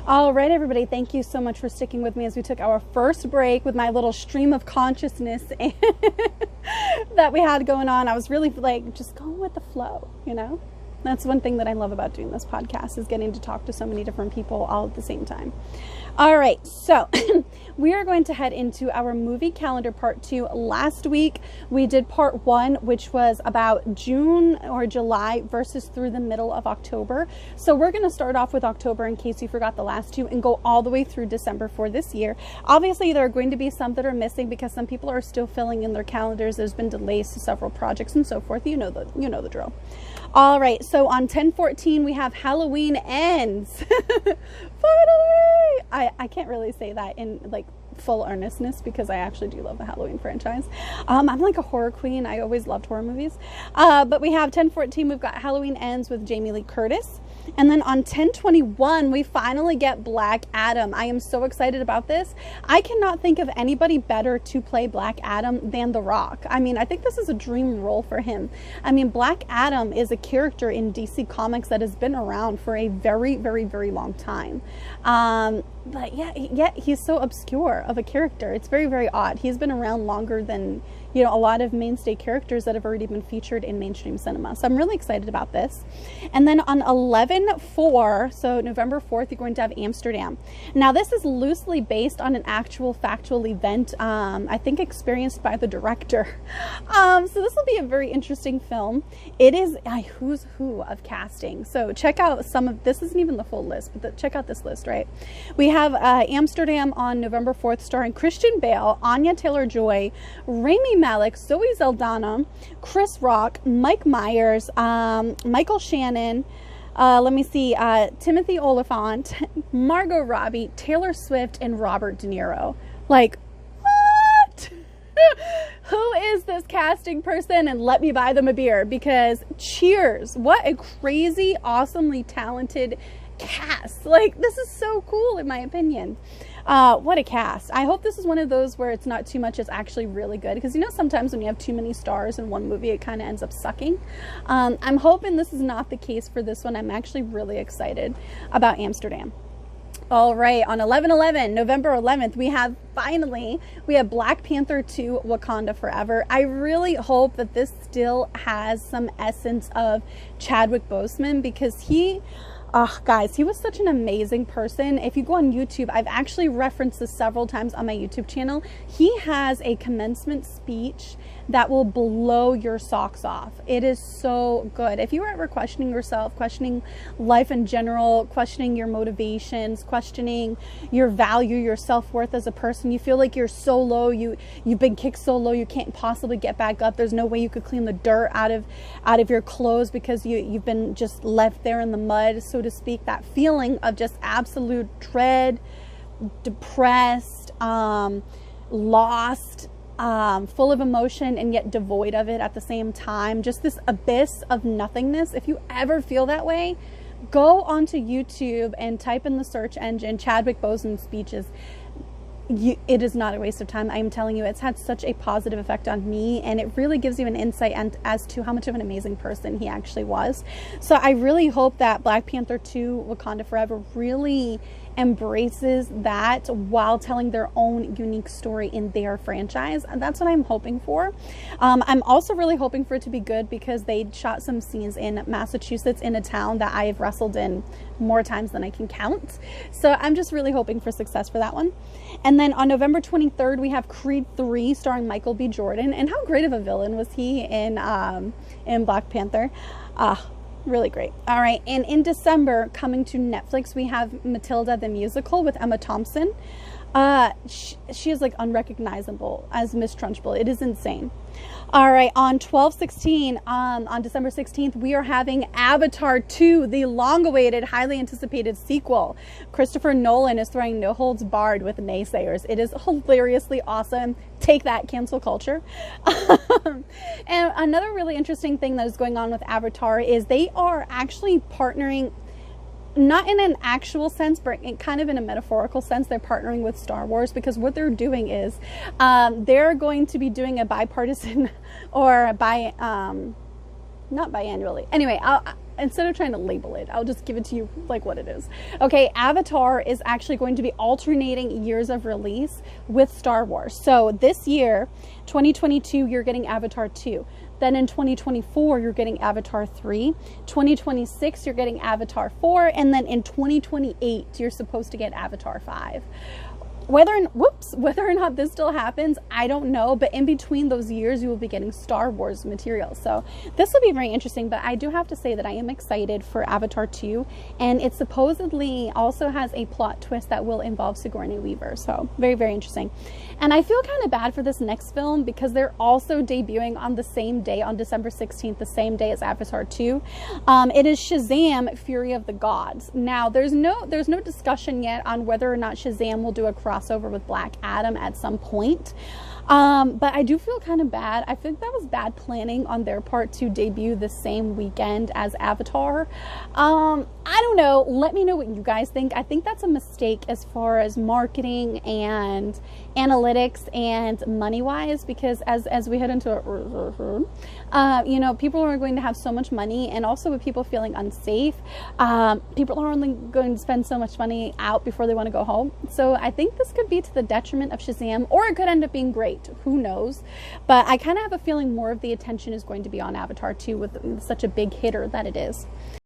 All right, everybody, thank you so much for sticking with me as we took our first break with my little stream of consciousness that we had going on. I was really like just going with the flow, you know? That's one thing that I love about doing this podcast, is getting to talk to so many different people all at the same time. All right, so we are going to head into our movie calendar part 2. Last week we did part 1, which was about June or July versus through the middle of October. So we're going to start off with October in case you forgot the last 2 and go all the way through December for this year. Obviously, there are going to be some that are missing because some people are still filling in their calendars. There's been delays to several projects and so forth. You know the drill. All right, so on 10/14 we have Halloween Ends. Finally! I can't really say that in like full earnestness because I actually do love the Halloween franchise. I'm like a horror queen. I always loved horror movies. But we have 10/14, we've got Halloween Ends with Jamie Lee Curtis. And then on 10/21, we finally get Black Adam. I am so excited about this. I cannot think of anybody better to play Black Adam than The Rock. I mean, I think this is a dream role for him. I mean, Black Adam is a character in DC Comics that has been around for a very, very, very long time. But yeah, he's so obscure of a character. It's very, very odd. He's been around longer than, you know, a lot of mainstay characters that have already been featured in mainstream cinema. So I'm really excited about this. And then on 11/4, so November 4th, you're going to have Amsterdam. Now, this is loosely based on an actual factual event, I think experienced by the director. So this will be a very interesting film. It is a who's who of casting. So check out some of, this isn't even the full list, but check out this list, right? We have Amsterdam on November 4th, starring Christian Bale, Anya Taylor-Joy, Rami Malek, Zoe Saldana, Chris Rock, Mike Myers, Michael Shannon, let me see, Timothy Olyphant, Margot Robbie, Taylor Swift, and Robert De Niro. Like, what? Who is this casting person? And let me buy them a beer, because cheers. What a crazy, awesomely talented cast. Like, this is so cool in my opinion. What a cast. I hope this is one of those where it's not too much, it's actually really good, because you know sometimes when you have too many stars in one movie it kind of ends up sucking. I'm hoping this is not the case for this one. I'm actually really excited about Amsterdam. All right, on 11/11, November 11th, we have Black Panther 2 Wakanda Forever. I really hope that this still has some essence of Chadwick Boseman, because he, oh, guys, he was such an amazing person. If you go on YouTube, I've actually referenced this several times on my YouTube channel. He has a commencement speech that will blow your socks off. It is so good. If you are ever questioning yourself, questioning life in general, questioning your motivations, questioning your value, your self-worth as a person, you feel like you're so low, you've been kicked so low you can't possibly get back up. There's no way you could clean the dirt out of your clothes because you've been just left there in the mud, so to speak. That feeling of just absolute dread, depressed, lost, full of emotion and yet devoid of it at the same time. Just this abyss of nothingness. If you ever feel that way, go onto YouTube and type in the search engine Chadwick Boseman speeches. It is not a waste of time. I am telling you, it's had such a positive effect on me, and it really gives you an insight as to how much of an amazing person he actually was. So I really hope that Black Panther 2 Wakanda Forever really embraces that while telling their own unique story in their franchise. And that's what I'm hoping for. I'm also really hoping for it to be good because they shot some scenes in Massachusetts in a town that I've wrestled in more times than I can count. So I'm just really hoping for success for that one. And then on November 23rd, we have Creed 3 starring Michael B. Jordan. And how great of a villain was he in Black Panther? Really great. All right. And in December, coming to Netflix, we have Matilda the Musical with Emma Thompson. She is like unrecognizable as Miss Trunchbull. It is insane. All right, on 12/16, on December 16th, we are having Avatar 2, the long-awaited, highly anticipated sequel. Christopher Nolan is throwing no holds barred with naysayers. It is hilariously awesome. Take that, cancel culture. And another really interesting thing that is going on with Avatar is they are actually partnering, not in an actual sense, but kind of in a metaphorical sense. They're partnering with Star Wars, because what they're doing is they're going to be doing a bipartisan or not biannually. Anyway, instead of trying to label it, I'll just give it to you like what it is. Okay, Avatar is actually going to be alternating years of release with Star Wars. So this year, 2022, you're getting Avatar 2. Then in 2024, you're getting Avatar 3. 2026, you're getting Avatar 4. And then in 2028, you're supposed to get Avatar 5. Whether or not this still happens, I don't know. But in between those years, you will be getting Star Wars material. So this will be very interesting. But I do have to say that I am excited for Avatar 2. And it supposedly also has a plot twist that will involve Sigourney Weaver. So very, very interesting. And I feel kind of bad for this next film because they're also debuting on the same day, on December 16th, the same day as Avatar 2. It is Shazam! Fury of the Gods. Now, there's no discussion yet on whether or not Shazam will do a crossover with Black Adam at some point. But I do feel kind of bad. I think that was bad planning on their part to debut the same weekend as Avatar. I don't know. Let me know what you guys think. I think that's a mistake as far as marketing and analytics and money-wise, because as we head into it, you know, people are going to have so much money, and also with people feeling unsafe, people are only going to spend so much money out before they want to go home. So I think this could be to the detriment of Shazam, or it could end up being great. Who knows? But I kind of have a feeling more of the attention is going to be on Avatar 2 with such a big hitter that it is.